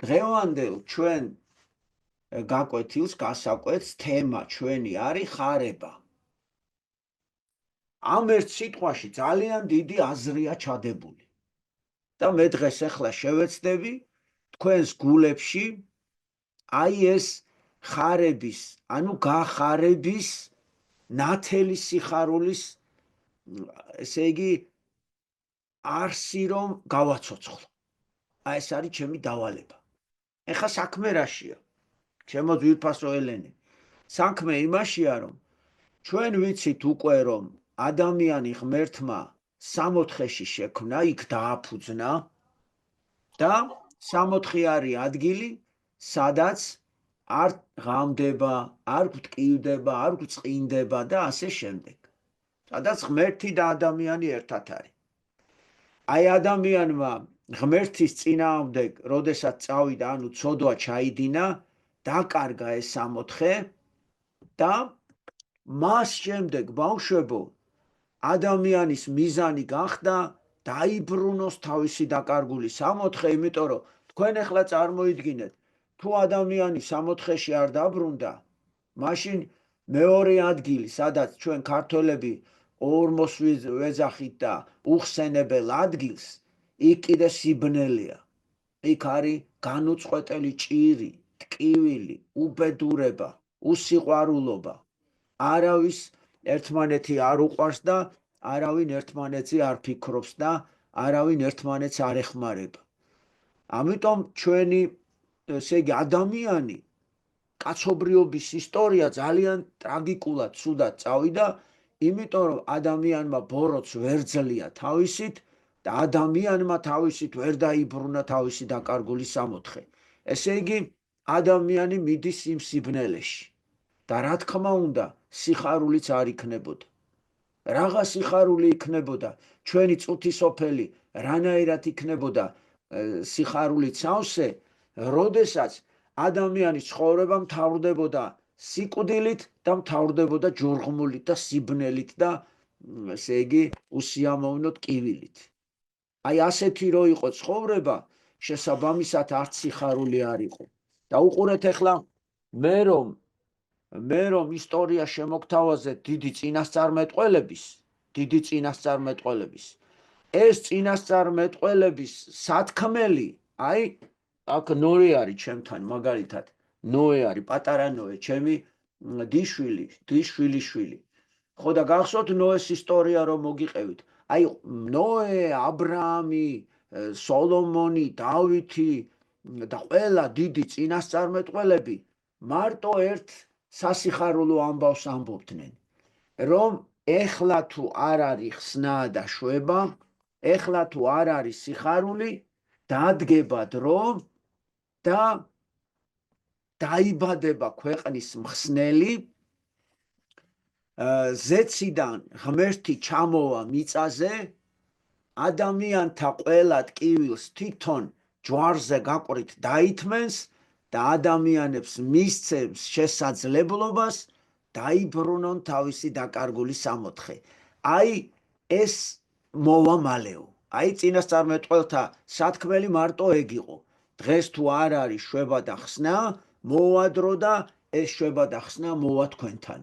დღევანდელ ჩვენ გაკვეთილს, გასაკვეთს თემა ჩვენი არის ხარება. ამ ერთ სიტყვაში ძალიან დიდი აზრია ჩადებული. და მე დღეს ახლა შევეცდები თქვენს გულებში აი ეს ხარების, ანუ გახარების ნათელი სიხარულის, ესე იგი არსი რომ გავაცოცხლო. აი ეს არის ჩემი დავალება. ეხლა საქმე რაშია? ჩემო ძვირფასო ელენე. საქმე იმაშია, რომ ჩვენ ვიცით უკვე, რომ ადამიანი ღმერთმა სამოთხეში შექმნა, იქ დააფუძნა და სამოთხე არის ადგილი, სადაც არ ღამდება, არ გვტკივდება, არ გვწყინდება და ასე შემდეგ. სადაც ღმერთი და ადამიანი ერთად არის. აი ადამიანმა ღმერთის წინააღმდეგ, როდესაც წავიდა, ანუ ცოდვა ჩაიდინა, დაკარგა ეს სამოთხე და მას შემდეგ ბავშვებო ადამიანის მიზანი გახდა დაიბრუნოს თავისი დაკარგული სამოთხე, იმიტომ რომ თქვენ ახლა წარმოიდგინეთ, თუ ადამიანი სამოთხეში არ დაბრუნდა, მაშინ მეორე ადგილი, სადაც ჩვენ ქართველები ორმოს ვეძახით და უხსენებელ ადგილს, იქ კიდე სიბნელეა. იქ არის განუწყვეტელი ჭირი, ტკივილი, უბედურება, უსიყვარულობა. არავის ერთმანეთი არ უყვარს და არავინ ერთმანეთზე არ ფიქრობს და არავინ ერთმანეთს არ ეხმარება. ამიტომ ჩვენი, ესე იგი, ადამიანი კაცობრიობის ისტორია ძალიან ტრაგიკულად ცუდად წავიდა, იმიტომ რომ ადამიანმა ბოროტს ვერ ძლია თავისით და ადამიანმა თავისით ვერ დაიბრუნა თავისი დაკარგული სამოთხე. ესე იგი, ადამიანი მიდის იმ სიბნელეში და რა თქმა უნდა, სიხარულიც არ იქნებოდა. რაღა სიხარული იქნებოდა, ჩვენი წუთისოფელი რანაირად იქნებოდა სიხარულით სავსე, როდესაც ადამიანის ცხოვრება მთავრდებოდა სიკვდილით და მთავრდებოდა ჯორღმულით და სიბნელით და ესე იგი უსიამოვნო ტკივილით. აი ასეთი რო იყო ცხოვრება, შესაბამისად არც სიხარული არ იყო. და უყურეთ ახლა მე რომ ისტორია შემოგთავაზეთ დიდი წინასწარმეტყველების, ეს წინასწარმეტყველების სათქმელი, აი აქ ნოე არის ჩემთან, მაგალითად, ნოე არის, პატარა ნოე, ჩემი დიშვილიშვილი. ხო და გახსოვთ ნოეს ისტორია რომ მოგიყევით. აი ნოე, აბრაამი, სოლომონი, დავითი და ყველა დიდი წინასწარმეტყველები მარტო ერთ სასიხარულო ამბავს ამბობდნენ, რომ ეხლა თუ არ არის ხსნა და შვება, ეხლა თუ არ არის სიხარული, დადგება დრო და დაიბადება ქვეყნის მხსნელი, ზეციდან ღმერთი ჩამოვა მიწაზე, ადამიანთა ყველა ტკივილს თვითონ ჯვარზე გაყრით დაითმენს და ადამიანებს მისცემს შესაძლებლობას დაიბრუნონ თავისი დაკარგული სამოთხე. აი ეს მოვა მალეო. აი წინასწარმეტყველთა სათქმელი მარტო ეგ იყო. დღეს თუ არ არის შვება და ხსნა, მოვა დრო და ეს შვება და ხსნა მოვა თქვენთან.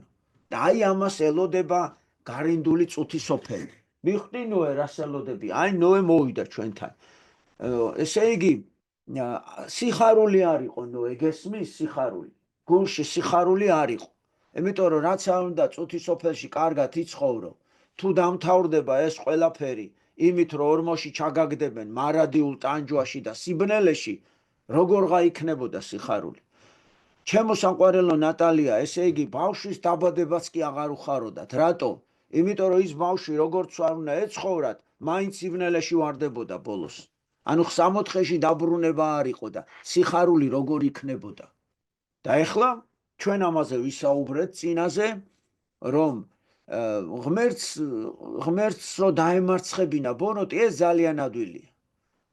და აი ამას ელოდება გარინდული წუთისოფელი. მიხვდი ნოე რას ელოდები? აი ნოე მოვიდა ჩვენთან. ესე იგი სიხარული არ იყო ნოე, გესმის სიხარული. გულში სიხარული არ იყო. იმიტომ რომ რაც არ უნდა წუთისოფელში კარგად იცხოვრო, თუ დამთავრდება ეს ყველაფერი, იმით რომ ორმოში ჩაგაგდებენ მარადიულ ტანჯვაში და სიბნელეში, როგორღა იქნებოდა სიხარული. ჩემო სამყვარელო ნატალია, ესე იგი ბავშვის დაბადებაც კი აღარ უხაროდათ. რატო? იმიტომ რომ ის ბავშვი როგორც არ უნდა ეცხოვრათ, მაინც სიბნელეში ვარდებოდა ბოლოს. ანუ სამოთხეში დაბრუნება არ იყო და სიხარული როგორ იქნებოდა. და ეხლა ჩვენ ამაზე ვისაუბრეთ წინაზე, რომ ღმერთს რო დაემარცხებინა ბოროტი, ეს ძალიან ადვილია.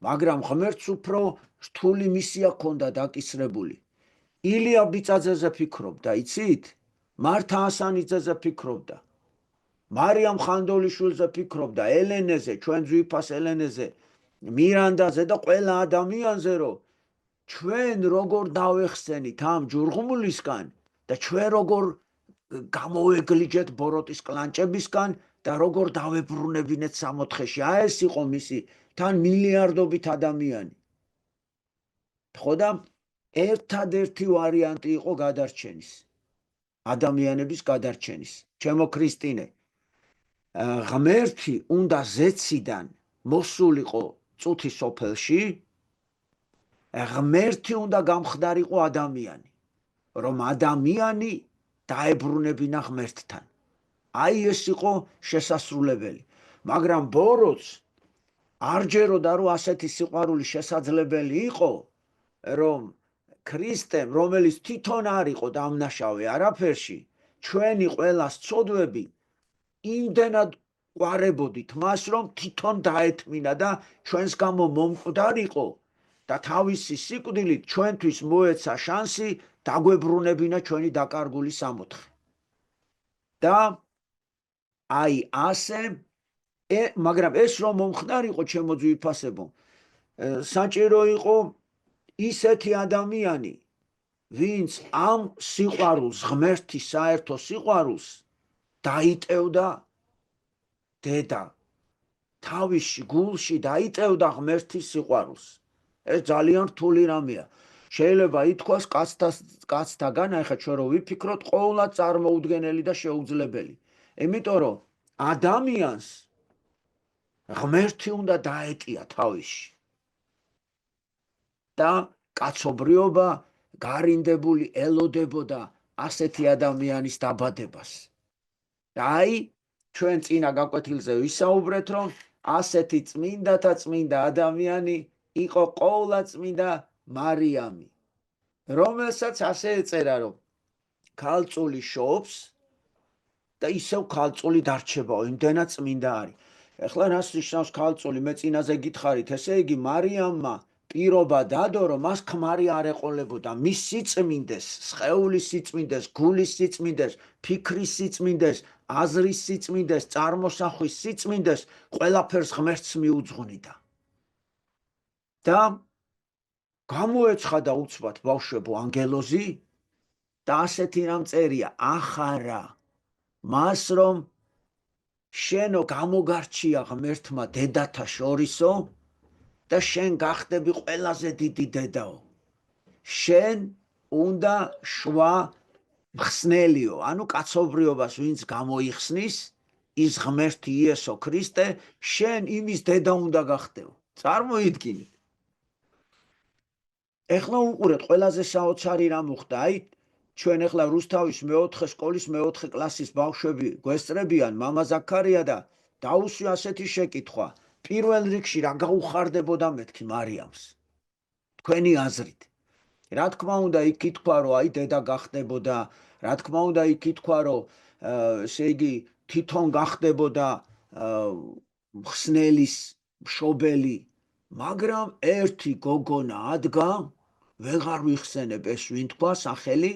მაგრამ ღმერთს უფრო რთული მისია ჰქონდა დაკისრებული. ილია ბიწაძეზე ფიქრობდა, იცით? მართა ასანიძეზე ფიქრობდა. მარიამ ხანდოლიშვილზე ფიქრობდა, ელენეზე, ჩვენ ძვირფას ელენეზე, მირანდაზე და ყველა ადამიანზე, რომ ჩვენ როგორ დავეხსენით ამ ჯურღუმულისგან და ჩვენ როგორ გამოვეგლიჯეთ ბოროტის კლანჭებისგან და როგორ დავებრუნებინეთ სამოთხეში. ეს იყო მისი თან მილიარდობით ადამიანი. ხო და ერთადერთი ვარიანტი იყო გადარჩენის. ადამიანების გადარჩენის. ჩემო ქრისტინე, ღმერთი უნდა ზეციდან მოსულიყო წუთის სოფელში, ღმერთი უნდა გამხდარიყო ადამიანი, რომ ადამიანი დაებრუნებინა ღმერთთან. აი ეს იყო შესასრულებელი. მაგრამ ბოროტს არ ჯეროდა რომ ასეთი სიყვარული შესაძლებელი იყო, რომ ქრისტემ, რომელიც თვითონ არ იყო დამნაშავე არაფერში, ჩვენი ყველას ცოდვები იმდენად ყვარებოდით მას, რომ თვითონ დაეთმინა და ჩვენს გამო მომკვდარიყო და თავისი სიკვდილით ჩვენთვის მოეცა შანსი დაგვებრუნებინა ჩვენი დაკარგული სამოთხე. და აი ასე, მაგრამ ეს რომ მომხდარიყო, ჩემო ძვირფასებო, საჭირო იყო ისეთი ადამიანი, ვინც ამ სიყვარულს, ღმერთის საერთო სიყვარულს დაიტევდა დედა, თავისში გულში დაიტევდა ღმერთის სიყვარულს. ეს ძალიან რთული რამეა. შეიძლება ითქვას კაცთაგან, ახლა ჩვენ რო ვიფიქროთ, ყოველად წარმოუდგენელი და შეუძლებელი. იმიტომ რომ ადამიანს ღმერთი უნდა დაეტია თავისში. და კაცობრიობა გარინდებული ელოდებოდა ასეთი ადამიანის დაბადებას. და აი ჩვენ წინა გაკვეთილზე ვისაუბრეთ, რომ ასეთი წმინდათა წმინდა ადამიანი იყო ყოვლადწმინდა მარიამი, რომელსაც ასე ეწერა, რომ ქალწული შობს და ისევ ქალწული დარჩებაო, იმდენად წმინდა არის. ეხლა რას ნიშნავს ქალწული? მე წინაზე გითხარით, ესე იგი მარიამმა პირობა დადო, რომ მას ქმარი არ ეყოლებოდა, მის სიწმინდეს, სხეულის სიწმინდეს, გულის სიწმინდეს, ფიქრის სიწმინდეს, აზრის სიწმინდეს, წარმოსახვის სიწმინდეს, ყველაფერს ღმერთს მიუძღვნიდა. და გამოეცხადა უცბად ბავშვებო ანგელოზი და ასეთი რამ წერია, ახარა მას, რომ შენო გამოგარჩია ღმერთმა დედათა შორისო და შენ გახდები ყველაზე დიდი დედაო. შენ უნდა შვა მხსნელიო, ანუ კაცობრიობას ვინც გამოიხსნის, ის ღმერთი იესო ქრისტე, შენ იმის დედა უნდა გახდეო. წარმოიდგინეთ. ეხლა უყურეთ, ყველაზე საოცარი რა მოხდა. აი ჩვენ ეხლა რუსთავის მეოთხე სკოლის მეოთხე კლასის ბავშვები გვესწრებიან მამა ზაქარია და დაუსვი ასეთი შეკითხვა. პირველ რიგში რა გაუხარდებოდა მეთქი მარიამს? თქვენი აზრით. რა თქმა უნდა იქ ითქვა, რომ აი დედა გახდებოდა, რა თქმა უნდა იქ ითქვა, რომ ესე იგი თვითონ გახდებოდა მხსნელის მშობელი, მაგრამ ერთი გოგონა ადგა, ვეღარ ვიხსენებ ეს ვინ თქვა სახელი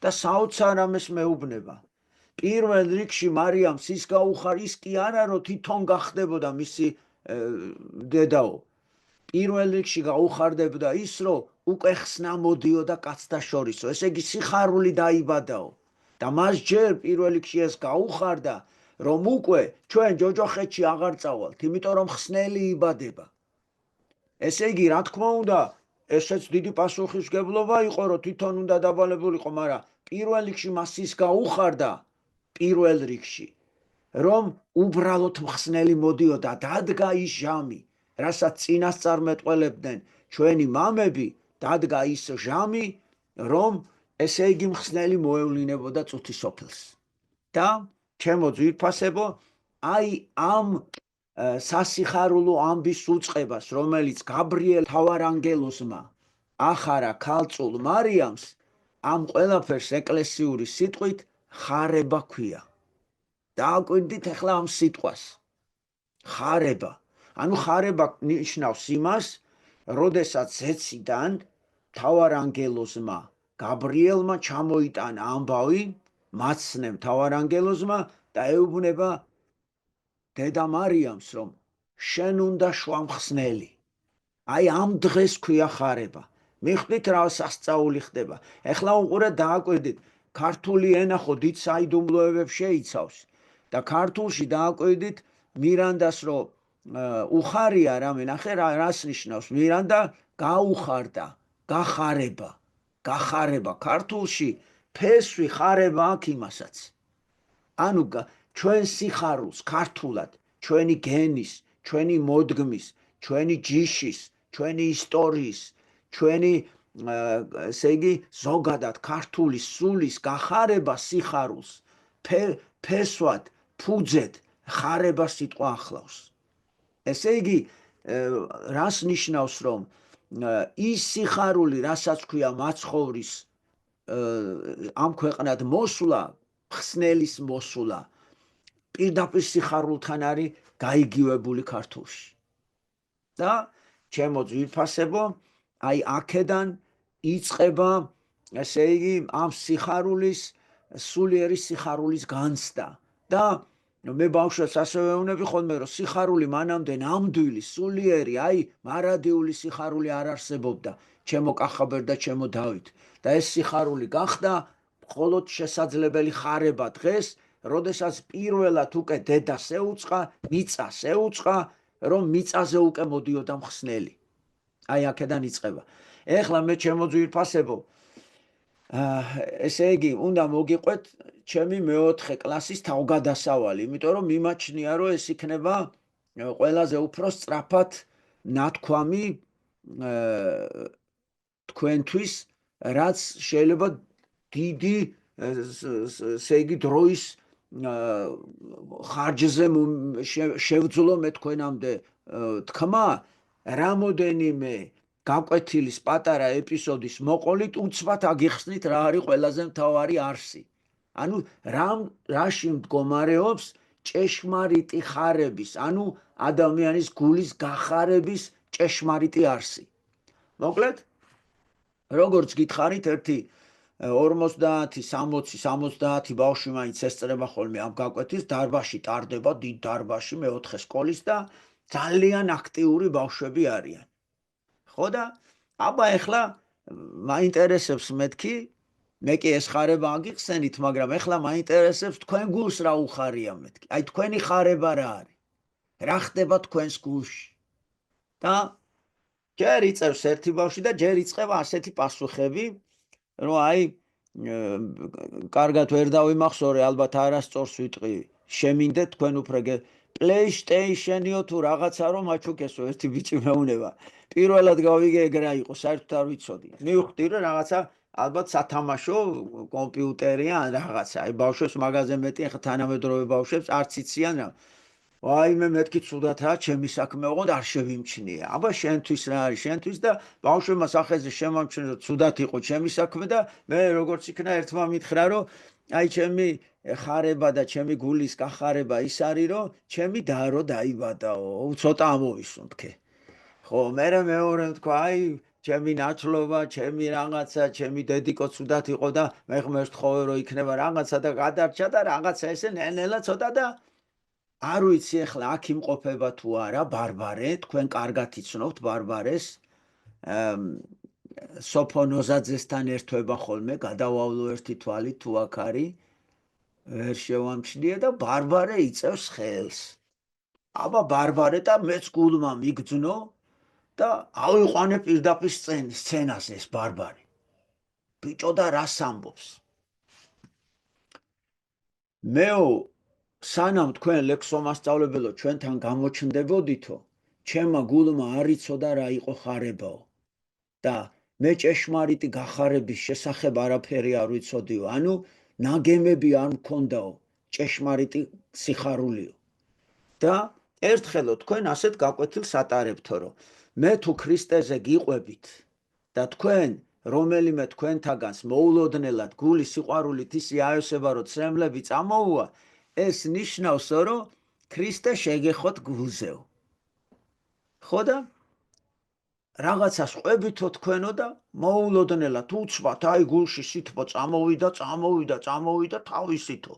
და საოცარ ამას მეუბნება. პირველ რიგში მარიამს ის გაუხარ, ის კი არა, რომ თვითონ გახდებოდა მისი დედაო. პირველ რიგში გაუხარდებოდა ის, რომ უკვე ხსნა მოდიოდა კაცთა შორისო, ესე იგი სიხარული დაიბადაო. და მას ჯერ პირველ რიგში ეს გაუხარდა, რომ უკვე ჩვენ ჯოჯოხეთში აღარ წავალთ, იმიტომ რომ ხსნელი იბადება. ესე იგი, რა თქმა უნდა, ესეც დიდი პასუხისმგებლობა იყო, რომ თვითონ უნდა დავალებულიყო, მაგრამ პირველ რიგში მას ის გაუხარდა, პირველ რიგში, რომ უბრალოდ მხსნელი მოდიოდა, დადგა ის ჟამი, რასაც წინასწარ მეტყველებდნენ ჩვენი მამები, დადგა ის ჟამი, რომ ესე იგი მხსნელი მოევლინებოდა წუთის სოფელს. და ჩემო ძვირფასებო, აი ამ სასიხარულო ამბის უწყებას, რომელიც გაბრიელ მთავარანგელოზმა ახარა ქალწულ მარიამს, ამ ყველაფერს ეკლესიური სიტყვით ხარება ქვია. დააკვირდით ახლა ამ სიტყვას. ხარება. ანუ ხარება ნიშნავს იმას, როდესაც ზეციდან მთავარანგელოზმა გაბრიელმა ჩამოიტანა ამბავი, მაცნე მთავარანგელოზმა და ეუბნება დედა მარიამს, რომ შენ უნდა შვა მხსნელი. აი ამ დღეს ქვია ხარება. მიხვდით რა სასწაული ხდება. ეხლა უყურეთ დააკვირდით, ქართული ენა ხო დიდ საიდუმლოებებს შეიცავს და ქართულში დააკვირდით მირანდას რომ უხარია რამე, ნახე რას ნიშნავს მირანდა გაუხარდა, გახარება. ქართულში ფესვი ხარება აქვს იმასაც. ანუ ჩვენ სიხარულს ქართულად, ჩვენი გენის, ჩვენი მოდგმის, ჩვენი ჯიშის, ჩვენი ისტორიის, ჩვენი ესე იგი ზოგადად ქართული სულის გახარება სიხარულს ფესვად, ფუძედ ხარება სიტყვა ახლავს. ესე იგი რას ნიშნავს რომ ის სიხარული რასაც ქვია მაცხოვრის ამ ქვეყნად მოსვლა, ხსნელის მოსვლა პირდაპირ სიხარულთან არის გაიგივებული ქართულში. და ჩემო ძვირფასებო, აი აქედან იწყება ესე იგი ამ სიხარულის სულიერი სიხარულის განცდა და მე ბავშვებს ასევე ვუნები ხოლმე რომ სიხარული მანამდე ნამდვილი სულიერი აი მარადიული სიხარული არ არსებობდა ჩემო კახაბერ და ჩემო დავით და ეს სიხარული გახდა მხოლოდ შესაძლებელი ხარება დღეს როდესაც პირველად უკვე დედას ეუწყა მიწას ეუწყა რომ მიწაზე უკვე მოდიოდა მხსნელი. აი აქედან იწყება. ეხლა მე ჩემო ძვირფასებო ესე იგი უნდა მოგიყვეთ ჩემი მეოთხე კლასის თავგადასავალი, იმიტომ რომ მიმაჩნია რომ ეს იქნება ყველაზე უფრო სწრაფად ნათქვამი თქვენთვის, რაც შეიძლება დიდი ესე იგი დროის ხარჯზე შევძლო მე თქვენამდე თქმა, რამოდენიმე გაკვეთილის პატარა ეპიზოდის მოყოლით უცბად აგიხსნით რა არის ყველაზე მთავარი არსი. ანუ რაში მდგომარეობს ჭეშმარიტი ხარების, ანუ ადამიანის გულის გახარების ჭეშმარიტი არსი. მოკლედ, როგორც გითხარით, ერთი 50-60 ბავშვი მაინც ესწრება ხოლმე ამ გაკვეთილს, დარბაზში ტარდება, დიდ დარბაზში მეოთხე სკოლის და ძალიან აქტიური ბავშვები არიან. ხო და აბა ეხლა მაინტერესებს მეთქი, მე კი ეს ხარება აგიხსენით, მაგრამ ეხლა მაინტერესებს თქვენ გულს რა უხარია მეთქი. აი თქვენი ხარება რა არის? რა ხდება თქვენს გულში? და ჯერ იწევს ერთი ბავშვი და ჯერ იწყება ასეთი პასუხები, რომ აი კარგად ვერ დავიმახსოვრე, ალბათ არასწორს ვიტყვი, შემინდეთ თქვენ უფრო PlayStation-იო თუ რაღაცა რომ აჩუქესო ერთი ბიჭი მეუნება. პირველად გავიგე ეგ რა იყო, საერთოდ არ ვიცოდი. მივხვდი რომ რაღაცა ალბათ სათამაშო კომპიუტერია ან რაღაცა. აი ბავშვებს მაგაზე მეტი ახლა თანამედროვე ბავშვებს არც იციან რა. ვაიმე მეთქი ცუდათაა ჩემი საქმე ოღონდ არ შევიმჩნია. აბა შენთვის რა არის შენთვის და ბავშვებმა სახეზე შემამჩნია რომ ცუდად იყო ჩემი საქმე და მე როგორც იქნა ერთმა მითხრა რომ აი ჩემი ხარება და ჩემი გულის გახარება ის არის რომ ჩემი და რო დაიბადაო, ცოტა ამოვისუნთქე. ხო, მე მეორე თქვა აი ჩემი ნაცვლობა, ჩემი რაღაცა, ჩემი დედიკო ცუდად იყო და მე ხმერთხოვე რომ იქნება რაღაცა და გადარჩა და რაღაცა ესე ნელ-ნელა ცოტა და არ ვიცი ახლა აქ იმყოფება თუ არა ბარბარე, თქვენ კარგად იცნობთ ბარბარეს. სოფონოზაძესთან ერთვება ხოლმე, გადავავლო ერთი თვალი თუ აქ არის, ვერ შევამჩნია და ბარბარე იწევს ხელს. აბა ბარბარე და მეც გულმა მიგძნო და ავიყვანე პირდაპირ სცენაზე ეს ბარბარე. ბიჭო და რას ამბობს? მეო სანამ თქვენ ლექსომასწავლებელო ჩვენთან გამოჩნდებოდითო, ჩემმა გულმა არ იცოდა რა იყო ხარებაო და მე ჭეშმარიტი გახარების შესახებ არაფერი არ ვიცოდიო, ანუ ნაგემები არ მქონდაო, ჭეშმარიტი სიხარულიო. და ერთხელო თქვენ ასეთ გაკვეთილს ატარებთო, რომ მე თუ ქრისტეზე გიყვებით და თქვენ რომელიმე თქვენთაგანს მოულოდნელად გული სიყვარულით ისი აესება, რომ ცრემლები წამოუვა, ეს ნიშნავს, რომ ქრისტე შეგეხოთ გულზეო. ხო და რაღაცას ყვებითო თქვენო და მოულოდნელად უცბად აი გულში სითბო წამოვიდა თავისითო.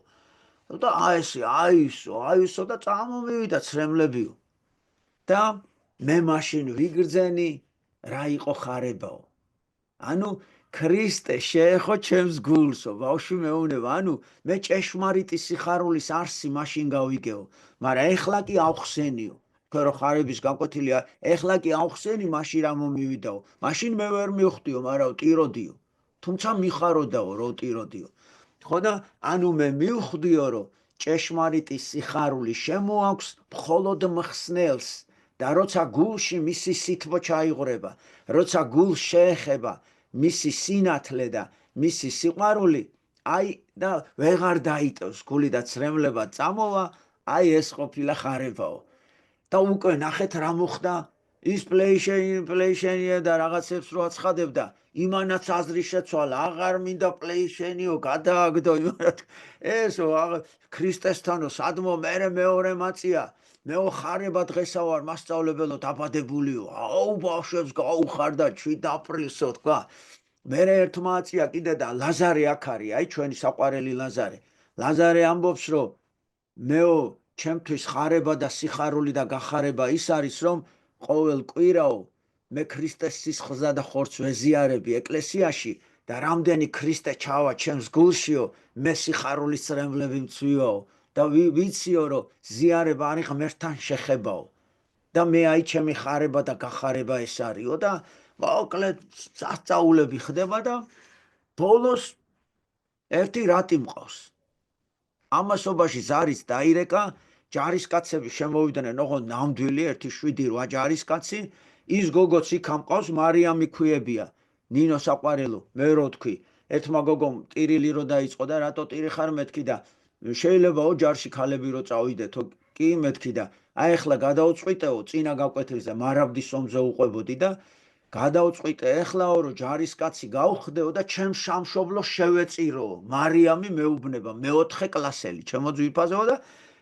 და აისო და წამომივიდა ცრემლებიო. და მე მაშინ ვიგრძენი რა იყო ხარებაო. ანუ ქრისტე შეეხო ჩემს გულსო, ბავშვი მეუნება, ანუ მე ჭეშმარიტი სიხარულის არსი მაშინ გავიგეო, მაგრამ ეხლა კი ავხსენიო. თქვენ რო ხარების გაკვეთილია, ეხლა კი ავხსენი, მაშინ რა მომივიდაო. მაშინ მე ვერ მივხვდიო, მაგრამ ტიროდიო. თუმცა მიხაროდაო, რო ტიროდიო. ხო და ანუ მე მივხვდიო, რომ ჭეშმარიტი სიხარული შემოაქვს მხოლოდ მხსნელს და როცა გულში მისი სითბო ჩაიღრება, როცა გულს შეეხება მისი სინათლე და მისი სიყვარული, აი და ვეღარ დაიტევს გული და ცრემლება წამოვა, აი ეს ყოფილა ხარებაო. და უკვე ნახეთ რა მოხდა, ის პლეიშენია და რაღაცებს რო აცხადებდა, იმანაც აზრი შეცვალა, აღარ მინდა პლეიშენიო, გადააგდო იმანაც. ესო ქრისტესთანო სადმო მერე მეორე მაწია, მეო ხარება დღესა ვარ მასწავლებელო დაბადებულიო, აუ ბავშვებს გაუხარდა 7 აპრილსო თქვა. მერე ერთმა აწია კიდე და ლაზარე აქ არის, აი ჩვენი საყვარელი ლაზარე. ლაზარე ამბობს, რომ მეო ჩემთვის ხარება და სიხარული და გახარება ის არის, რომ ყოველ კვირაო მე ქრისტეს სისხლსა და ხორცს ვეზიარები ეკლესიაში და რამდენი ქრისტე ჩავა ჩემს გულშიო, მე სიხარულის წრემლები მცვიოო და ვიციო, რომ ზიარება არის ღმერთთან შეხებაო და მე აი ჩემი ხარება და გახარება ეს არისო და მოკლედ სასწაულები ხდება და ბოლოს ერთი რატი მყავს. ამასობაში ზარის დაირეკა, ჯარისკაცები შემოვიდნენ, ოღონდ ნამდვილი 1-7-8 ჯარისკაცი, ის გოგოც იქ ამყავს, მარიამი ქვიებია, ნინო საყვარელო, მე რო თქვი, ერთმა გოგომ ტირილი რო დაიწყო და რატო ტირი ხარ მეთქი და შეიძლება ოჯარში ქალები რო წავიდეთო, კი მეთქი და აი ახლა გადაუწყვიტეო წინა გაკვეთილს და მარაბდის ომზე უყვებოდი და გადავწყვიტე ეხლაო რომ ჯარისკაცი გავხდეო და ჩემ სამშობლოს შევეწირო. მარიამი მეუბნება, მე-4 კლასელი, ჩემო ძვირფასეო და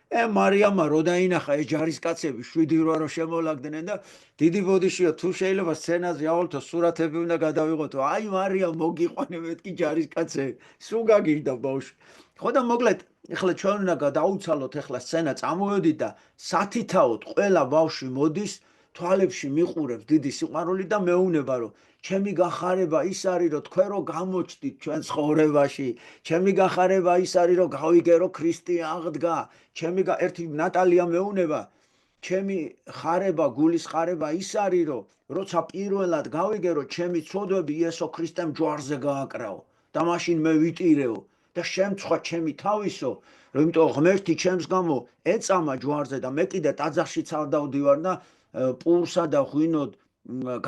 მარიამა რო დაინახა ეს ჯარისკაცები 7-8 რო შემოლაგდნენ და დიდი ბოდიშიო, თუ შეიძლება სცენაზე ავალთო, სურათები უნდა გადავიღოთო. აი მარიამ მოგიყვანე მეთქი ჯარისკაცები. სულ გაგიჟდა ბავშვი. ხო და მოკლედ, ეხლა ჩვენ უნდა გადავუცალოთ ეხლა სცენა წამოვედით და სათითაოდ ყველა ბავშვი მოდის თვალებში მიყურებს დიდი სიყვარული და მეუნება, რომ ჩემი გახარება ის არის, რომ თქვენ რო გამოჩდით ჩვენ ცხოვრებაში, ჩემი გახარება ის არის, რომ გავიგე, რომ ქრისტე აღდგა, ჩემი ერთი ნატალია მეუნება, ჩემი ხარება, გულის ხარება ის არის, რომ როცა პირველად გავიგე, რომ ჩემი ცოდვები იესო ქრისტემ ჯვარზე გააკრაო და მაშინ მე ვიტირეო და შემცხვა ჩემი თავისო, რომ იმიტომ ღმერთი ჩემს გამო ეწამა ჯვარზე და მე კიდე ტაძარშიც არ დავდივარ და პურსა და ღვინოდ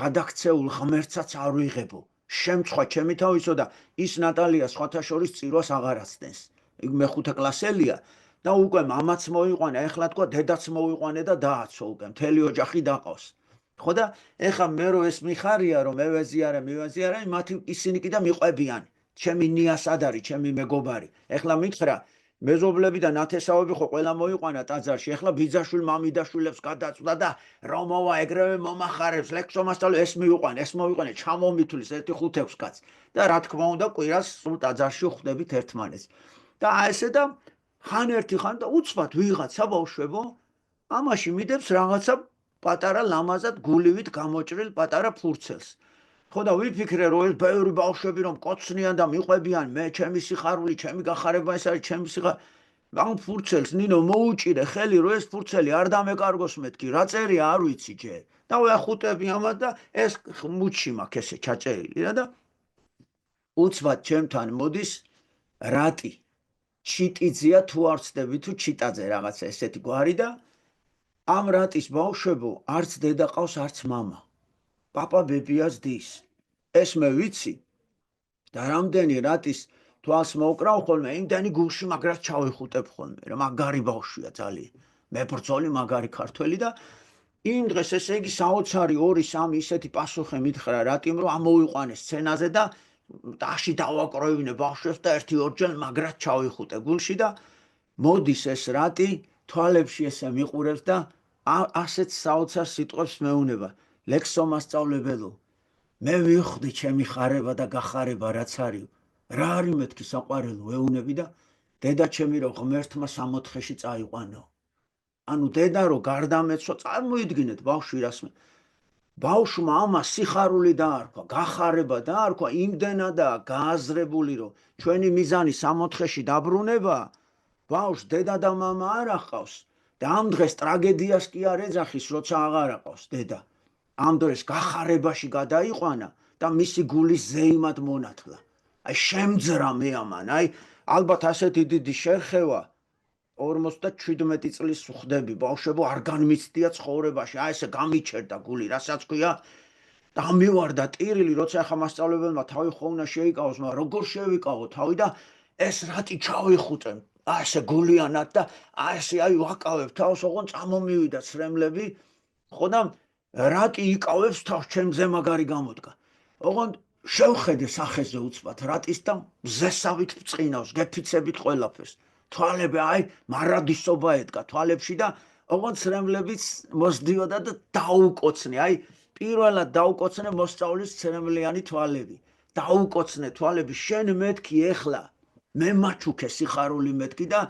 გადაქცეულ ღმერთსაც არ ვიღებო. შემცხვა ჩემი თავისო და ის ნატალია სხვათა შორის წირვას აღარ აცდენს. იქ მე-5 კლასელია და უკვე მამაც მოიყვანა, ეხლა თქვა დედაც მოიყვანე და დააცო უკვე, მთელი ოჯახი დაყავს. ხო და ეხლა მე რო ეს მიხარია, რომ მე მივეზიარე, მათი ისინი კიდე მიყვებიან. ჩემი ნიას არ არის, ჩემი მეგობარი. ეხლა მითხრა მეზობლები და ნათესავები ხო ყველა მოიყვანა ტაძარში. ეხლა ბიძაშვილ მამიდაშვილებს გადაწვდა და რომ მოვა ეგრევე მომახარებს, ლექსომასწავლე ეს მოვიყვანე, ჩამომითვლის 1-5-6 კაცს. და რა თქმა უნდა, კვირას სულ ტაძარში ხვდებით ერთმანეთს. და ესე და ხან ერთი ხან და უცბად ვიღაცა ბავშვებო, ამაში მიდებს რაღაცა პატარა ლამაზად გულივით გამოჭრილ პატარა ფურცელს. ხო და ვიფიქრე, რომ ეს ბევრი ბავშვები რომ კოცნიან და მიყვებიან, მე ჩემი სიხარული, ჩემი გახარება ეს არის, ჩემი სიხარული. ამ ფურცელს ნინო მოუჭირე ხელი, რომ ეს ფურცელი არ დამეკარგოს მეთქი, რა წერია არ ვიცი ჯერ. და ვახუტები ამათ და ეს მუჩი მაქვს ესე ჩაწერილი და უცბად ჩემთან მოდის რატი. ჩიტიძია თუ არ ვცდები თუ ჩიტაძე რაღაცა ესეთი გვარი და ამ რატის ბავშვებო არც დედა ყავს, არც მამა. პაპა ბებიას დის. ეს მე ვიცი და რამდენი რატის თვალს მოვკრავ ხოლმე, იმდენი გულში მაგრად ჩავიხუტებ ხოლმე, რომ მაგარი ბავშვია ძალიან. მე ბრძოლი მაგარი ქართველი და იმ დღეს ესე იგი საოცარი 2-3 ისეთი პასუხი მითხრა რატიმ, რომ ამოვიყვანეს სცენაზე და ტაში დავაკროვინე ბავშვებს და 1-2 მაგრად ჩავიხუტე გულში და მოდის ეს რატი თვალებში ესე მიყურებს და ასეთ საოცარ სიტყვებს მეუნება. ლექსომასწავლებელო, მე ვიხდი ჩემი ხარება და გახარება რაც არის. რა არის მეთქი საყვარელო, ეუნები და დედა ჩემი რო ღმერთმა 64-ში წაიყვანო. ანუ დედა რო გარდამეცვა, წარმოიდგინეთ ბავშვი რას ბავშვმა ამას სიხარული დაარქვა, გახარება დაარქვა, იმდენადაა გააზრებული, რომ ჩვენი მიზანი 64-ში დაბრუნება, ბავშვს დედა და მამა არ აყავს და ამ დღეს ტრაგედიას კი არ ეძახის, როცა აღარ აყავს დედა. ამ დროს გახარებაში გადაიყვანა და მისი გულის ზეიმად მონათლა. აი შემძრა მე ამან, აი ალბათ ასეთი დიდი შერხევა 57 წლის ვხდები, ბავშვებო არ განმიცდია ცხოვრებაში, აი ესე გამიჩერდა გული, რასაც ქვია, დამივარდა ტირილი, როცა ახლა მასწავლებელმა თავი ხოვნა შეიკავოს, მაგრამ როგორ შევიკავო თავი და ეს რატი ჩავიხუტე, აი ესე გულიანად და აი ესე აი ვაკავებ თავს, ოღონ წამომივიდა ცრემლები, ხო და რატი იკავებს თავს, ჩემზე მაგარი გამოდგა. ოღონ შევხედე სახეზე უცბად რატის და მზესავით ბწყინავს, გეფიცებით ყველაფერს. თვალები აი მარადისობა ედგა თვალებში და ოღონდ ცრემლებიც მოსდიოდა და დაუკოცნე, აი პირველად დაუკოცნე მოსწავლის ცრემლიანი თვალები. დაუკოცნე თვალები, შენ მეთქი ეხლა, მე მაჩუქე სიხარული მეთქი და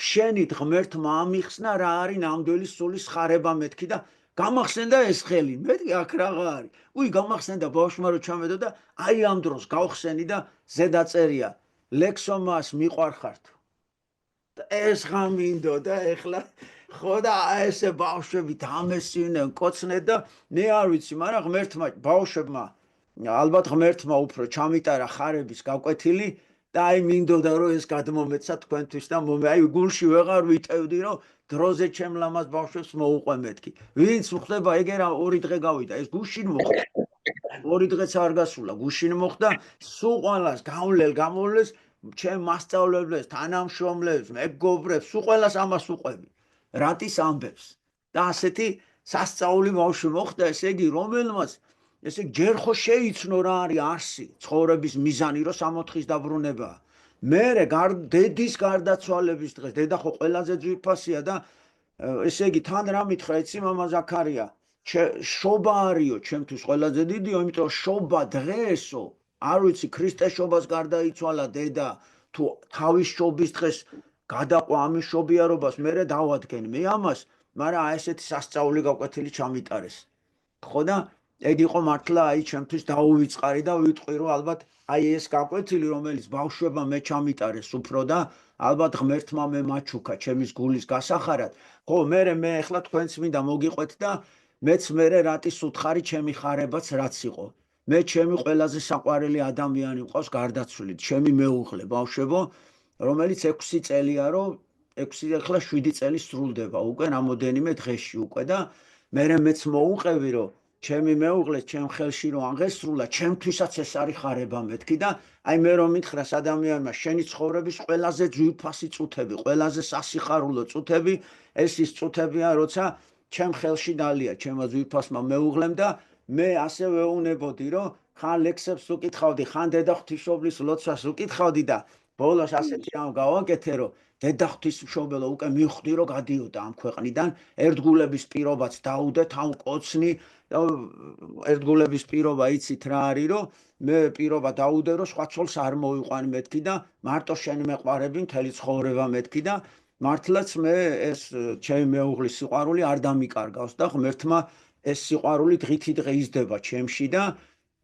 შენით ღმერთმა ამიხსნა რა არის ნამდვილი სულის ხარება მეთქი და გამახსენდა ეს ხელი, მეთქი აქ რაღა არის. უი გამახსენდა ბავშვმა რო ჩამედო და აი ამ დროს გავხსენი და ზედაწერია ლექსომას მიყვარხართ. ეს ღამინდო და ეხლა ხო და ესე ბავშვები დამესინენ, კოცნეთ და მე არ ვიცი, მაგრამ ღმერთმა ბავშვებმა ალბათ ღმერთმა უფრო ჩამიტარა ხარების გაკვეთილი და აი მინდოდა რომ ეს გადმომეცა თქვენთვის და აი გულში ვეღარ ვიტევდი რომ დროზე ჩემ ლამაზ ბავშვებს მოუყვე მეთქი. ვინც ხდება ეგერა 2 დღე გავიდა, ეს გუშინ მოხდა. 2 დღეც არ გასულა, გუშინ მოხდა, სულ ყველას გამოვლეს ჩემ მასწავლებლებს, თანამშრომლებს, მეგობრებს, სულ ყველას ამას უყვები. რატის ამბებს. და ასეთი სასწაული ბავშვი მოხდა, ესე იგი, რომელმაც ესე ჯერ ხო შეიცნო რა არის არსი, ცხოვრების მიზანი, რომ 64-ის დაბრუნებაა. მერე დედის გარდაცვალების დღეს, დედა ხო ყველაზე ძვირფასია და ესე იგი, თან რა მითხრა, იცი მამა ზაქარია, შობა არისო, ჩემთვის ყველაზე დიდიო, იმიტომ შობა დღესო, არ ვიცი, ქრისტეს შობას გარდაიცვალა დედა, თუ თავის შობის დღეს გადაყვა ამის შობიარობას, მერე დავადგენ მე ამას, მაგრამ აი ესეთი სასწაული გაკვეთილი ჩამიტარეს. ხო და ეგ იყო მართლა აი ჩემთვის დაუვიწყარი და ვიტყვი რომ ალბათ აი ეს გაკვეთილი რომელიც ბავშვებმა მე ჩამიტარეს უფრო და ალბათ ღმერთმა მე მაჩუქა ჩემის გულის გასახარად. ხო, მე ეხლა თქვენც მინდა მოგიყვეთ და მეც მე რატის უთხარი ჩემი ხარებაც რაც იყო. მე ჩემი ყველაზე საყვარელი ადამიანი მყავს გარდაცვლილი, ჩემი მეუღლე ბავშვებო, რომელიც 6 წელია რომ 6 ახლა 7 წელი სრულდება უკვე რამოდენიმე დღეში უკვე და მე მეც მოუყევი რომ ჩემი მეუღლეს ჩემ ხელში რომ აღესრულა, ჩემთვისაც ეს არის ხარება მეთქი და აი მე რომ მითხრას ადამიანმა შენი ცხოვრების ყველაზე ძვირფასი წუთები, ყველაზე სასიხარულო წუთები, ეს ის წუთებია, როცა ჩემ ხელში დალია ჩემო ძვირფასმა მეუღლემ და მე ასე ვეუბნებოდი რომ ხან ლექსებს უკითხავდი, ხან დედა ღვთისმშობლის ლოცვას უკითხავდი და ბოლოს ასეთი რამ გავაკეთე რომ დედა ღვთისმშობელო უკვე მივხვდი რომ გადიოდა ამ ქვეყნიდან, ერთგულების პირობაც დაუდე, თავკოცნი ერთგულების პირობა იცით რა არის რომ მე პირობა დაუდე რომ სხვა ცოლს არ მოვიყვანი მეთქი და მარტო შენ მეყვარები მთელი ცხოვრება მეთქი და მართლაც მე ეს ჩემი მეუღლის სიყვარული არ დამიკარგავს და ღმერთმა ეს სიყვარული დღითი დღე იზრდება ჩემში და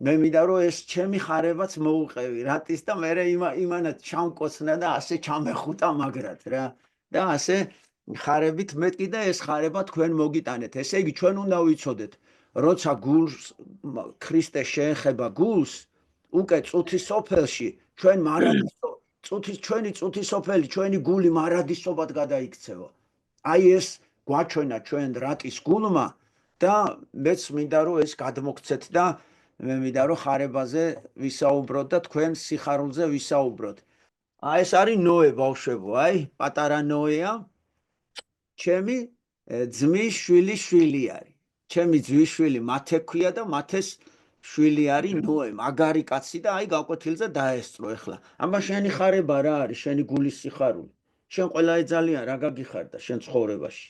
მე მინდა რომ ეს ჩემი ხარებაც მოუყევი რატის და მე იმანად ჩამკოცნა და ასე ჩამეხუტა მაგრად რა და ასე ხარებით მეტკი და ეს ხარება თქვენ მოგიტანეთ. ესე იგი ჩვენ უნდა ვიცოდეთ როცა გულს ქრისტე შეეხება გულს უკვე წუთის სოფელში ჩვენ მარადისო ჩვენი წუთის სოფელი ჩვენი გული მარადისობად გადაიქცევა. აი ეს გვაჩვენა ჩვენ რატის გულმა და მეც მინდა რომ ეს გადმოგცეთ და მე მინდა რომ ხარებაზე ვისაუბროთ და თქვენ სიხარულზე ვისაუბროთ. აი ეს არის ნოე ბავშვებო, აი პატარა ნოეა ჩემი ძმის შვილის შვილი არის. ჩემი ძმის შვილი მათე ქვია და მათეს შვილი არის ნოე, მაგარი კაცი და აი გაკვეთილზე დაესწრო ეხლა. აბა შენი ხარება რა არის, შენი გულის სიხარული? შენ ყველა ეძალიან რა გაგიხარდა შენ ცხოვრებაში?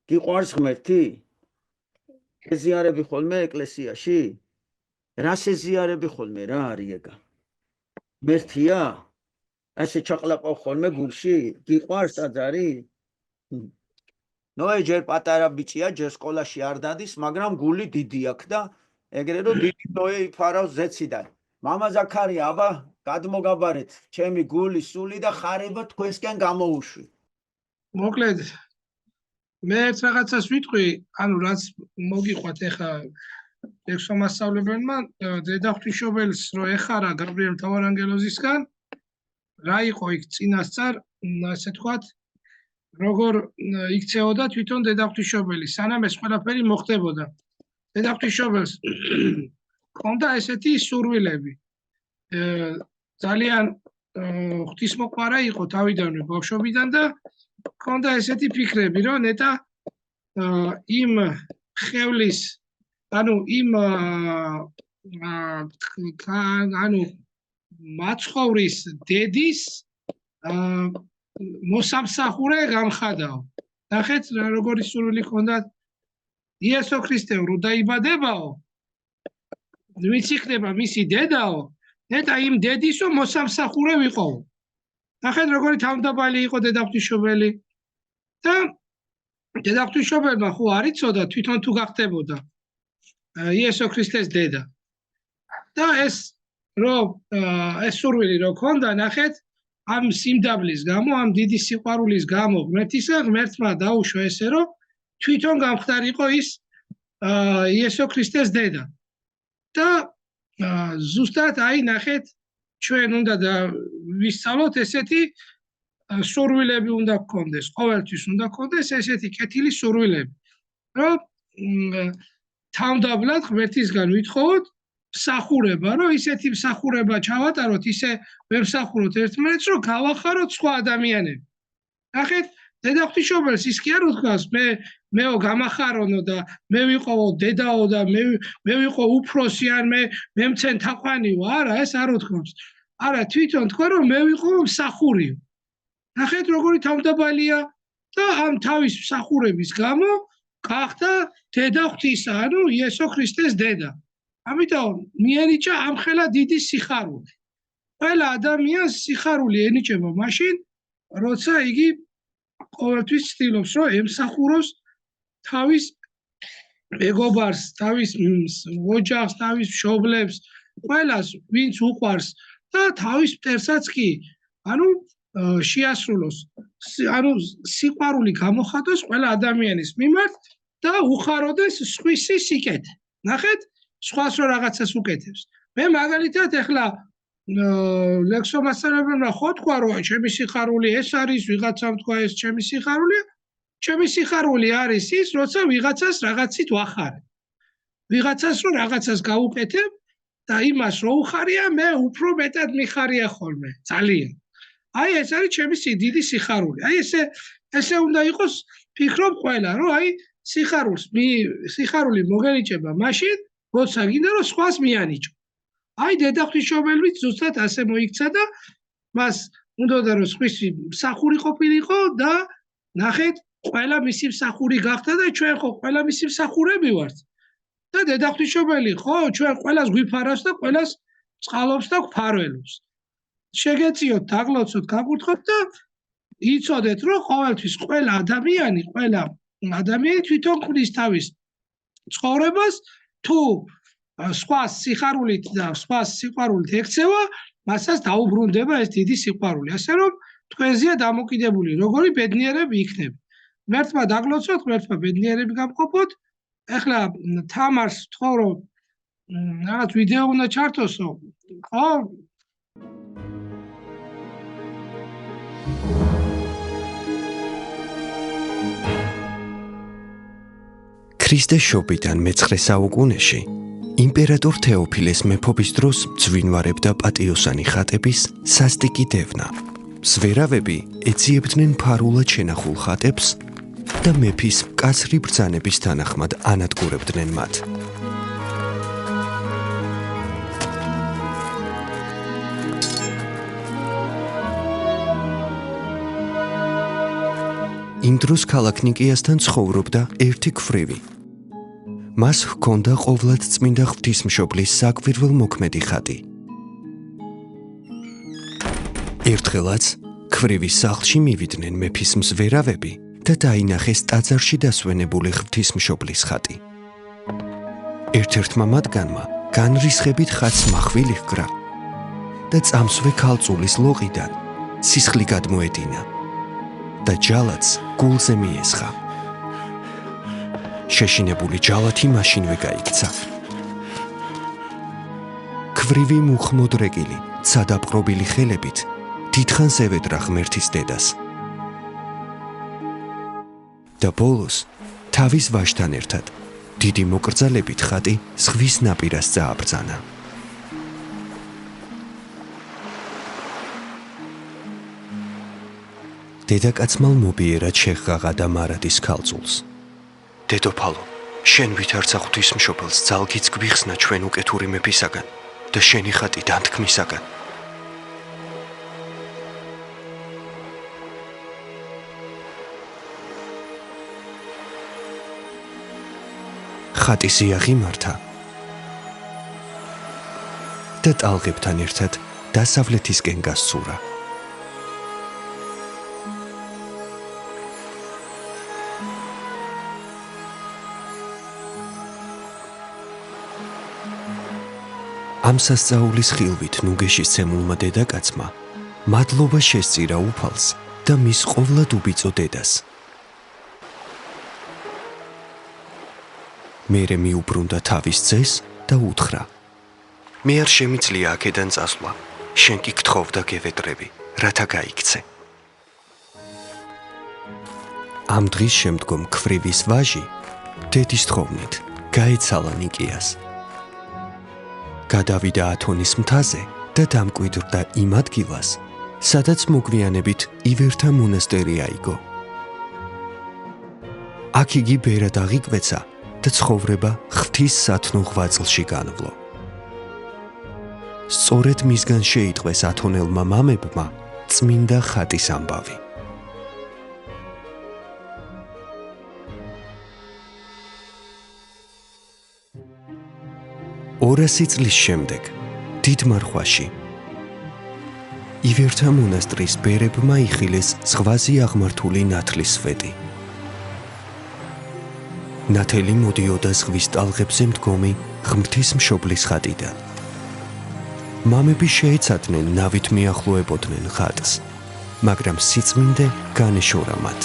გიყვარს ღმერთი? შეზიარები ხოლმე ეკლესიაში? რა შეზიარები ხოლმე, რა არის ეგა? ღმერთია? ასე ჩაყლაპავ ხოლმე გულში? გიყვარს ტაძარი? ნოე ჯერ პატარა ბიჭია, ჯერ სკოლაში არ დადის, მაგრამ გული დიდი აქვს და ეგრე რომ დიდი ნოე იფარავს ზეციდან. მამა ზაქარია, აბა გადმოგაბარეთ, ჩემი გული, სული და ხარება თქვენსკენ გამოუშვი. მოკლედ მე ერთ რაღაცას ვიტყვი, ანუ რაც მოგიყვათ ეხა ლექსომასწავლებელმა დედა ღვთისმშობელს რო ეხარა გაბრიელ მთავარანგელოზისგან, რა იყო იქ წინასწარ, ასე თქვათ, როგორ იქცეოდა თვითონ დედა ღვთისმშობელი, სანამ ეს ყველაფერი მოხდებოდა. დედა ღვთისმშობელს ჰქონდა ესეთი სურვილები. ძალიან ღვთისმოყვარა იყო თავიდანვე ბავშვობიდან და ჰქონდა ესეთი ფიქრები, რომ ნეტა იმ ხევლის, ანუ იმ ანუ მაცხოვრის დედის მოსამსახურე გამხადაო. ნახეთ როგორი სურვილი ჰქონდათ იესო ქრისტე რო დაიბადებაო, ვინც იქნება მისი დედაო, ნეტა იმ დედისო მოსამსახურე ვიყო. ნახეთ როგორი თავმდაბალი იყო დედა ღვთისმშობელი და დედა ღვთისმშობელმა ხო არ იცოდა თვითონ თუ გახდებოდა იესო ქრისტეს დედა. და ეს სურვილი რო ქონდა, ნახეთ ამ სიმდაბლის გამო, ამ დიდი სიყვარულის გამო ღმერთისა, ღმერთმა დაუშვა ესე რომ თვითონ გამხდარიყო ის იესო ქრისტეს დედა. და ზუსტად აი ნახეთ ჩვენ უნდა ვისწავლოთ ესეთი სურვილები უნდა გქონდეს, ყოველთვის უნდა გქონდეს ესეთი კეთილი სურვილები, რომ თავმდაბლად ღმერთისგან ვითხოვოთ მსახურება, რომ ისეთი მსახურება ჩავატაროთ, ისე ვემსახუროთ ერთმანეთს, რომ გავახაროთ სხვა ადამიანები. ნახეთ, დედა ღვთისმშობელს ის კი არ უთქვას, მეო გამახარონო და მე ვიყო დედაო და მე ვიყო უფროსი ან მე მცენ თაყვანიო, არა, ეს არ უთქვამს. არა, თვითონ თქვა რომ მე ვიყო მსახურიო. ნახეთ როგორი თავმდაბალია და ამ თავის მსახურების გამო გახდა დედა ღვთისა, ანუ იესო ქრისტეს დედა. ამიტომ მიენიჭა ამხელა დიდი სიხარული. ყველა ადამიანს სიხარული ენიჭება მაშინ, როცა იგი ყოველთვის ცდილობს, რომ ემსახუროს თავის მეგობარს, თავის ოჯახს, თავის მშობლებს, ყველას, ვინც უყვარს და თავის მტერსაც კი, ანუ შეასრულოს, ანუ სიყვარული გამოხატოს ყველა ადამიანის მიმართ და უხაროდეს სხვისი სიკეთე. ნახეთ, სხვას რო რაღაცას უკეთებს. მე მაგალითად ეხლა ლექსომასწავლებელმა ხო თქვა, რომ ჩემი სიხარული ეს არის, ვიღაცამ თქვა ეს ჩემი სიხარულია. ჩემი სიხარული არის ის, როცა ვიღაცას რაღაცით ვახარებ. ვიღაცას რო რაღაცას გავუკეთებ და იმას რო უხარია, მე უფრო მეტად მიხარია ხოლმე, ძალიან. აი ეს არის ჩემი დიდი სიხარული. აი ესე უნდა იყოს, ფიქრობ ყველა, რომ აი სიხარული მოგენიჭება მაშინ, როცა გინდა რომ სხვას მიანიჭო. აი დედა ღვთისმშობელიც ზუსტად ასე მოიქცა და მას უნდოდა რომ სხვისი მსახური ყოფილიყო და ნახეთ ყველა მისი მსახური გახდა და ჩვენ ხო ყველა მისი მსახურები ვართ. და დედა ღვთისმშობელი ხო ჩვენ ყველას გვიფარავს და ყველას წყალობს და გვფარველობს. შეგეციოთ, დაგლოცოთ, გაკურთხოთ და იცოდეთ რომ ყოველთვის ყველა ადამიანი თვითონ ქმნის თავის ცხოვრებას, თუ სხვა სიხარულით და სხვა სიყვარულით ექცევა, მასაც დაუბრუნდება ეს დიდი სიყვარული. ასე რომ თქვენზეა დამოკიდებული, როგორი ბედნიერები იქნება. ღმერთმა დაგლოცოთ, ღმერთმა ბედნიერები გამყოფოთ. ეხლა თამარს ვთხოვ, რომ რაღაც ვიდეო უნდა ჩართოსო, ხო? ქრისტეს შობიდან მე-9 საუკუნეში იმპერატორ თეოფილეს მეფობის დროს ძვინვარებდა პატიოსანი ხატების სასტიკი დევნა. ზვერავები ეძიებდნენ ფარულად შენახულ ხატებს და მეფის მკაცრი ბრძანების თანახმად ანადგურებდნენ მათ. იმ დროს ქალაქ ნიკეასთან ცხოვრობდა ერთი ქვრივი. მას ჰქონდა ყოვლად წმინდა ღვთისმშობლის საკვირველ მოქმედი ხატი. ერთხელაც ქვრივის სახლში მივიდნენ მეფის მზვერავები და დაინახეს ტაძარში დასვენებული ღვთისმშობლის ხატი. ერთ-ერთმა მათგანმა განრისხებით ხატს מחვილი ჰკრა და წამსვე ქალწულის ლოყიდან სისხლი გადმოედინა და ჯალათს გულზე მიესხა. შეშინებული ჯალათი მაშინვე გაიქცა. ქვრივი მუხმოდრეკილი, სადაპყრობილი ხელებით დიდხანს ევედრა ღმერთის დედას. და ბოლოს თავის ვაჟთან ერთად დიდი მოკრძალებით ხატი ზღვის ნაპირას წააბრძანა. დედაკაცმა მობიერად შეღაღა და მარადის ქალწულს. დედოფალო, შენ ვითარცა ღვთისმშობელს ძალგიც გვიხსნა ჩვენ უკეთური მეფისაგან და შენი ხატი დანთქმისაგან. ხატი ზიაღიმართა და ტალღებთან ერთად დასავლეთისკენ გასცურა. ამ სასწაულის ხილვით ნუგეშის ცემულმა დედაკაცმა მადლობა შესწირა უფალს და მის ყოვლად უბიწო დედას. მერე მიუბრუნდა თავის ძეს და უთხრა: მე არ შემიძლია აქედან წასვლა, შენ კი გთხოვ და გევედრები, რათა გაიქცე. ამ დღის შემდგომ ქვრივის ვაჟი დედის თხოვნით გაეცალა ნიკიას. გადავიდა ათონის მთაზე და დამკვიდრდა იმ ადგილას, სადაც მოგვიანებით ივერთა მონასტერი აიგო. აქ იგი ბერად აღიკვეცა და ცხოვრება ღვთის სათნო ღვაწლში განვლო. სწორედ მისგან შეიტყვეს ათონელმა მამებმა წმინდა ხატის ამბავი. ორასი წლის შემდეგ დიდ მარხვაში ივერთა მონასტრის ბერებმა იხილეს ზღვაზე აღმართული ნათლის სვეტი. ნათელი მოდიოდა ზღვის ტალღებზე მდგომი ღვთისმშობლის ხატიდან. მამები შეეცადნენ ნავით მიახლოებოდნენ ხატს, მაგრამ სიწმინდე განეშორა მათ.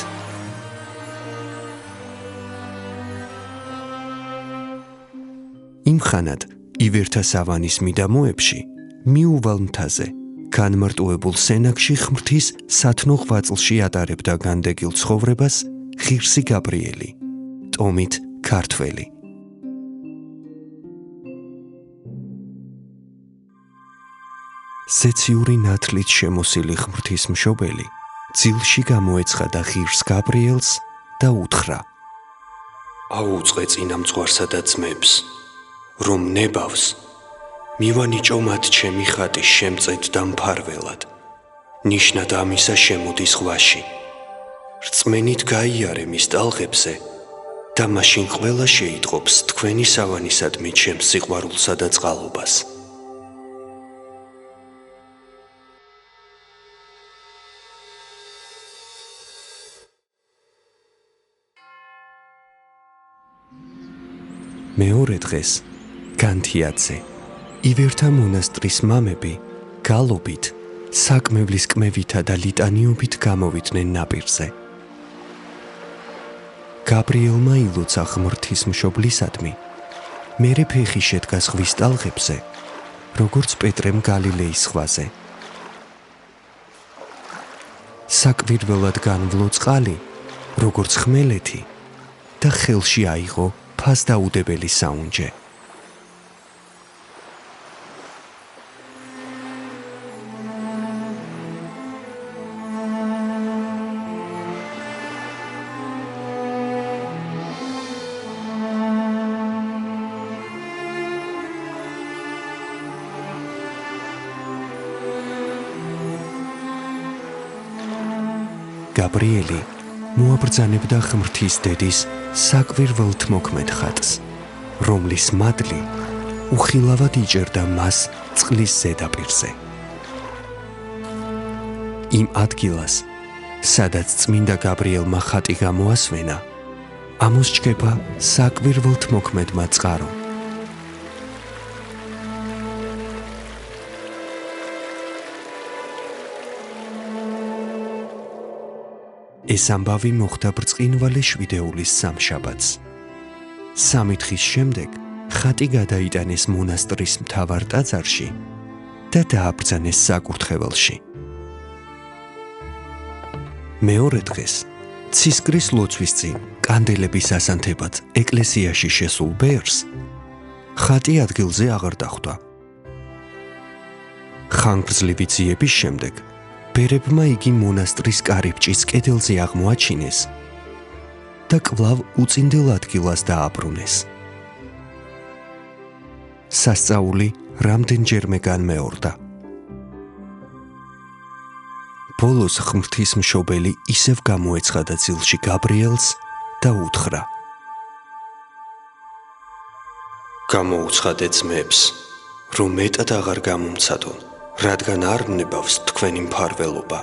იმხანად ივერთა სავანის მიდამოებში მიუვალ მთაზე განმარტოებულ სენაკში ღვთის სათნო ღვაწლში ატარებდა განდეგილ ცხოვრებას ღირსი გაბრიელი, ტომით ქართველი. სეციური ნათლით შემოსილი ღვთისმშობელი ძილში გამოეცხადა ღირს გაბრიელს და უთხრა: აუწყე წინამძღვარსა და ძმებს, რომ ნებავს მივანიჭო მათ ჩემი ხატი შემწედ და მფარველად, ნიშნად ამისა შემოდი ზღვაში, რწმენით გაიარე მის ტალღებზე და მაშინ ყველა შეიტყობს თქვენი სავანისადმი ჩემს სიყვარულსა და წყალობას. მეორე დღეს განთიადზე ივერთა მონასტრის მამები გალობით, საკმევლის კმევითა და ლიტანიობით გამოვიდნენ ნაპირზე. გაბრიელმა ილოცა ღვთისმშობლისადმი, მერე ფეხი შედგა ზღვის ტალღებზე, როგორც პეტრემ გალილეის ზღვაზე. საკვირველად განვლო წყალი, როგორც ხმელეთი და ხელში აიღო ფასდაუდებელი საუნჯე. გაბრიელი მოაბრძანებდა ღმრთის დედის საკვირველთმოქმედ ხატს, რომლის მადლი უხილავად იჭერდა მას წყლის ზედაპირზე. იმ ადგილას სადაც წმინდა გაბრიელმა ხატი გამოასვენა, ამოსჭება საკვირველთ მოქმედმა წყარო. ეს ამბავი მოხდა ბრწყინვალე შვიდეულის სამშაბათს. 3 დღის შემდეგ ხატი გადაიტანეს მონასტრის მთავარ ტაძარში და დააბრძანეს საკურთხეველში. მეორე დღეს ცისკრის ლოცვის წინ კანდელების ასანთებად ეკლესიაში შესულ ბერს ხატი ადგილზე აღარ დახვდა. ხანგრძლივი ძიების შემდეგ ბერებმა იგი მონასტრის კარიბჭის კედელზე აღმოაჩინეს და კვლავ უწინდელ ადგილას დააბრუნეს. სასწაული რამდენჯერმე განმეორდა. ბოლოს ღვთისმშობელი ისევ გამოეცხადა ძილში გაბრიელს და უთხრა: „გამოუცხადე ძმებს, რომ მეტად აღარ გამომცადონ, რადგან არ ვნებავს თქვენი მფარველობა,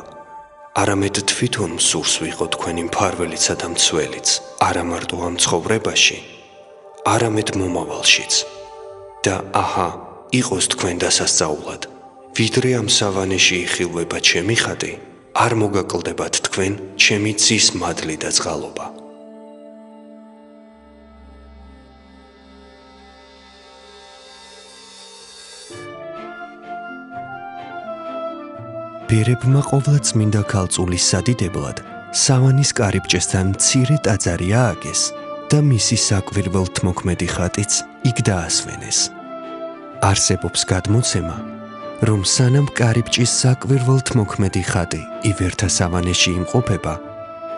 არამედ თვითონ მსურს ვიყო თქვენი მფარველიცა და მცველიც, არა მარტო ამ ცხოვრებაში, არამედ მომავალშიც. და აჰა, იყოს თქვენ დასასწაულად, ვიდრე ამ სავანეში იხილვება ჩემი ხატი, არ მოგაკლდებათ თქვენ ჩემი ძის მადლი და წყალობა. ბერებმა ყოვლადწმინდა ქალწულის სადიდებლად სავანის კარიბჭესთან მცირე ტაძარი ააგეს და მისი საკვირველთმოქმედი ხატიც იქ დაასვენეს. არსებობს გადმოცემა, რომ სანამ კარიბჭის საკვირველთმოქმედი ხატი ივერთა სავანეში იმყოფება,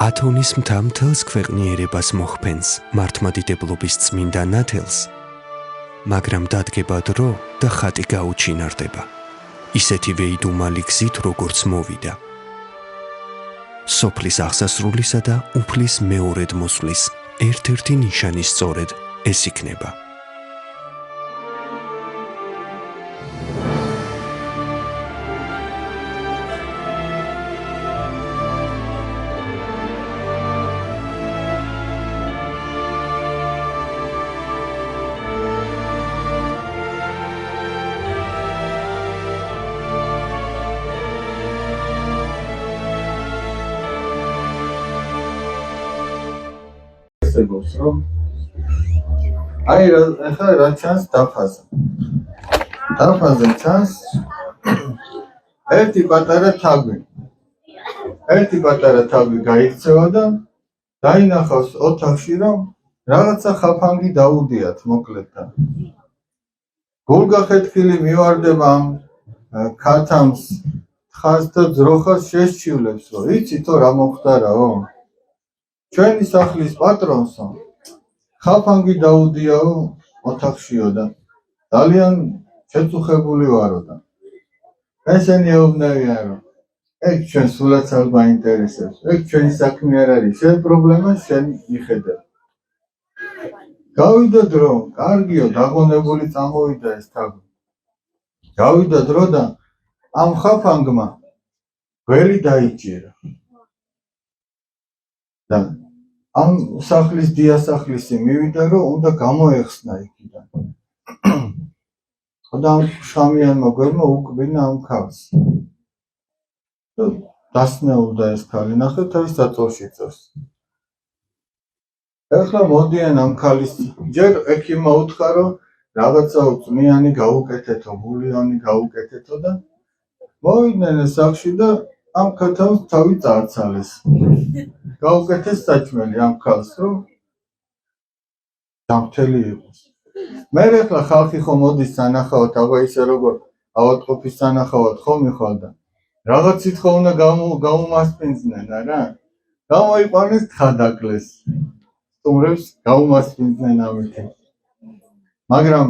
ათონის მთა მთელს ქვეყნიერებას მოხფენს მართლმადიდებლობის წმინდა ნათელს, მაგრამ დადგება დრო და ხატი გაუჩინარდება. ისეთივე იდუმალი გზით, როგორც მოვიდა. სოფლის აღსასრულისა და უფლის მეორედ მოსვლის ერთ-ერთი ნიშანი სწორედ ეს იქნება. რომ აი ახლა რა ჩანს დაფაზე ჩანს ერთი პატარა თაგვი გაიქცევა და დაინახავს ოთახში, რომ რაღაცა ხაფანგი დაუდიათ მოკლედთან. გულგახეთქილი მივარდება ამ ქათამს, თხას და ძროხას შესჩივლებს, რომ იცი თო რა მოხდარაო? ჩვენი სახლის პატრონსო ხაფანგი დაუდიაო ოთახშიო და ძალიან შეწუხებული ვარო და ესენი ეუბნებიან, რომ ეგ ჩვენ სულაც არ მაინტერესებს, ეგ ჩვენი საქმე არ არის, შენ პრობლემას შენ მიხედავ. გავიდა დრო, კარგიო, დაღონებული წამოვიდა ეს თაგვი. გავიდა დრო და ამ ხაფანგმა გველი დაიჭირა. და ამ სახლის დიასახლისი მივიდა, რომ უნდა გამოეხსნა იქიდან. და ამ შამიანმა გვერმა უკბინა ამ ქალს. დასნეულდა ეს ქალი, ნახეთ თავის საწოლში წევს. ეხლა მოდიან ამ ქალის, ჯერ ექიმმა უთხრა, რომ რაღაცა უწმიანი გაუკეთეთო, ბულიონი გაუკეთეთო და მოვიდნენ სახლში და ამ ქათამს თავი წააცალეს. გაუკეთეს საჭმელი ამ ქალს, რომ დამთელი იყოს. მე ახლა ხალხი ხომ მოდის სანახავად, აბა ისე როგორ ავადმყოფის სანახავად ხომ მიხვალ და რაღაცით ხომ უნდა გაუმასპინძნენ, არა? გამოიყვანეს თხადაკლეს. სტუმრებს გაუმასპინძნენ ამითი. მაგრამ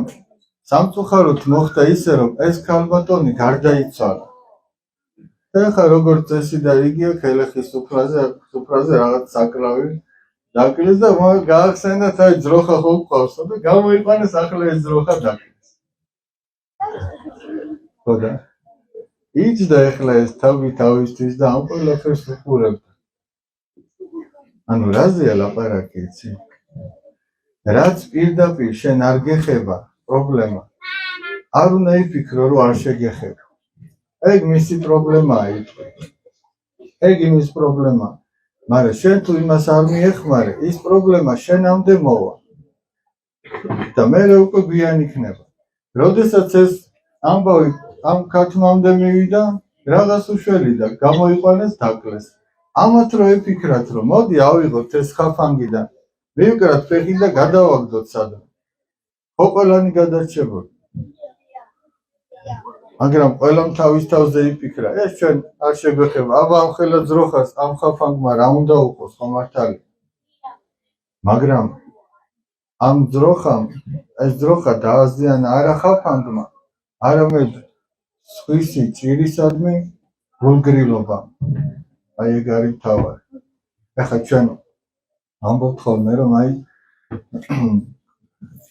სამწუხაროდ მოხდა ისე, რომ ეს ქალბატონი გარდაიცვალა. ეხლა როგორც წესი და იგია, ხელეხის სუფრაზე რაღაც საკლავი დაკლეს და გაახსენა თავი ძროხა ხო გვყავსო და გამოიყვანეს ახლა ეს ძროხა დაკლეს. ხო და იჯდა ეხლა ეს თავი თავისთვის და ამ ყველაფერს უყურებდა. ანუ რაზეა ლაპარაკი იცი? რაც პირდაპირ შენ არ გეხება პრობლემა, არ უნდა იფიქრო რომ არ შეგეხება. ეგ მისი პრობლემაა იტყვი. ეგ იმის პრობლემაა. მაგრამ შენ თუ იმას არ მიეხმარე, ის პრობლემა შენამდე მოვა. და მე უკვე გვიან იქნება. როდესაც ეს ამბავი ამ ქათმამდე მივიდა, რაღაც უშველი და გამოიყვანეს დაკლეს. ამათ რო ეფიქრათ რომ მოდი ავიღოთ ეს ხაფანგიდან, მივკრათ ფეხი და გადავაგდოთ სადმე. ხო ყველანი გადარჩებოდა. მაგრამ ყველამ თავის თავზე იფიქრა, ეს ჩვენ არ შეგვეხება, აბა ამ ხელა ძროხას ამ ხაფანგმა რა უნდა უყოს, ხო მართალი? მაგრამ ამ ძროხამ, ეს ძროხა დააზიანა არა ხაფანგმა, არამედ სხვისი ჭირისადმი გულგრილობამ. აი ეგ არის მთავარი. ეხლა ჩვენ ამბობთ ხოლმე რომ აი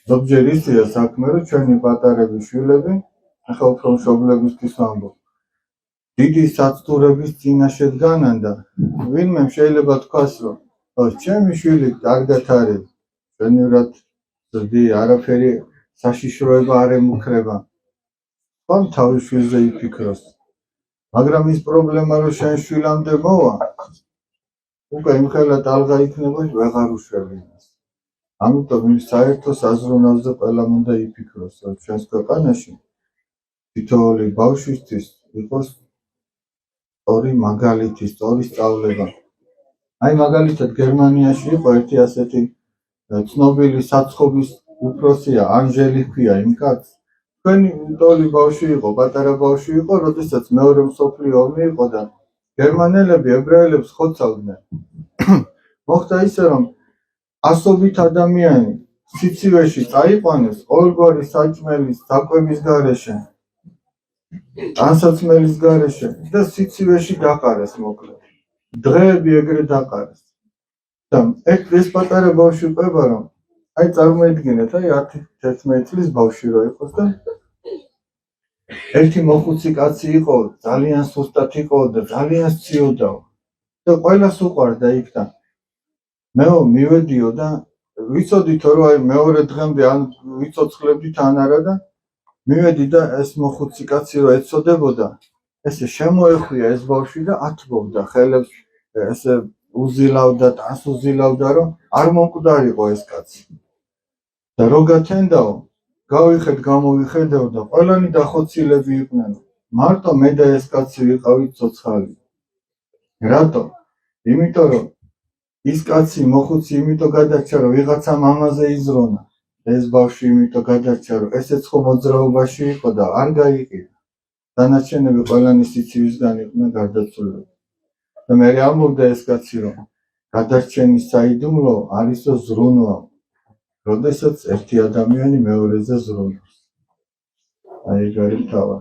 ზოგჯერ ისეა საქმე რომ ჩვენი პატარები შვილები ახლა უფრო მშობლებისთვის ვამბობ. დიდი საცდურების წინაშე დგანან და ვინმე შეიძლება თქვას რომ ჩემი შვილი კარგად არის, ჩვენივრად ზრდი არაფერი საშიშროება არ ემუქრება. ხომ თავის შვილზე იფიქროს. მაგრამ ის პრობლემა რომ შენ შვილამდე მოვა, უკვე იმხელა ტალღა იქნება ვეღარ უშვები იმას. ამიტომ იმ საერთო საზრუნავზე ყველამ უნდა იფიქროს, რომ ჩვენს ქვეყანაში თითოეული ბავშვისთვის იყოს სწორი მაგალითი, სწორი სწავლება. აი მაგალითად გერმანიაში იყო ერთი ასეთი ცნობილი საცხობის უფროსია, ანჟელი ჰქვია იმ კაცს. თქვენი ტოლი ბავშვი იყო, პატარა ბავშვი იყო, როდესაც მეორე მსოფლიო ომი იყო და გერმანელები ებრაელებს ხოცავდნენ. მოხდა ისე რომ ასობით ადამიანი სიცივეში წაიყვანეს ყოველგვარი საჭმელის, საკვების გარეშე, ტანსაცმელის გარეშე და სიცივეში დაყარეს მოკლედ. დღეები ეგრე დაყარეს. და ეს პატარა ბავშვი ყვება რომ აი წარმოიდგინეთ, აი 10-11 წლის ბავშვი რო იყოს და ერთი მოხუცი კაცი იყო, ძალიან სუსტად იყო და ძალიან სციოდაო. და ყველას უყვარდა იქ და მე მივედიო და ვიცოდით რომ აი მეორე დღემდე ან ვიცოცხლებდით ან არა და მივედი და ეს მოხუცი კაცი რო ეცოდებოდა, ესე შემოეხვია ეს ბავშვი და ათბობდა ხელებს, ესე უზილავდა, ტანს უზილავდა რომ არ მომკვდარიყო ეს კაცი. და რო გათენდაო, გამოვიხედავ და ყველანი დახოცილები იყვნენ. მარტო მე და ეს კაცი ვიყავით ცოცხალი. რატო? იმიტომ რომ ის კაცი მოხუცი იმიტომ გადარჩა რომ ვიღაცა მამაზე იზრონა. ეს ბავშვი იმიტომ გადარჩა რომ ესეც ხო მოძრაობაში იყო და არ გაიყიდა. დანარჩენები ყველანი სიცივისგან იყვნენ გარდაცვლილები. და მე ამბობდა ეს კაცი რომ გადარჩენის საიდუმლო არისო ზრუნვა. როდესაც ერთი ადამიანი მეორეზე ზრუნავს. აი ეგ არის თავი.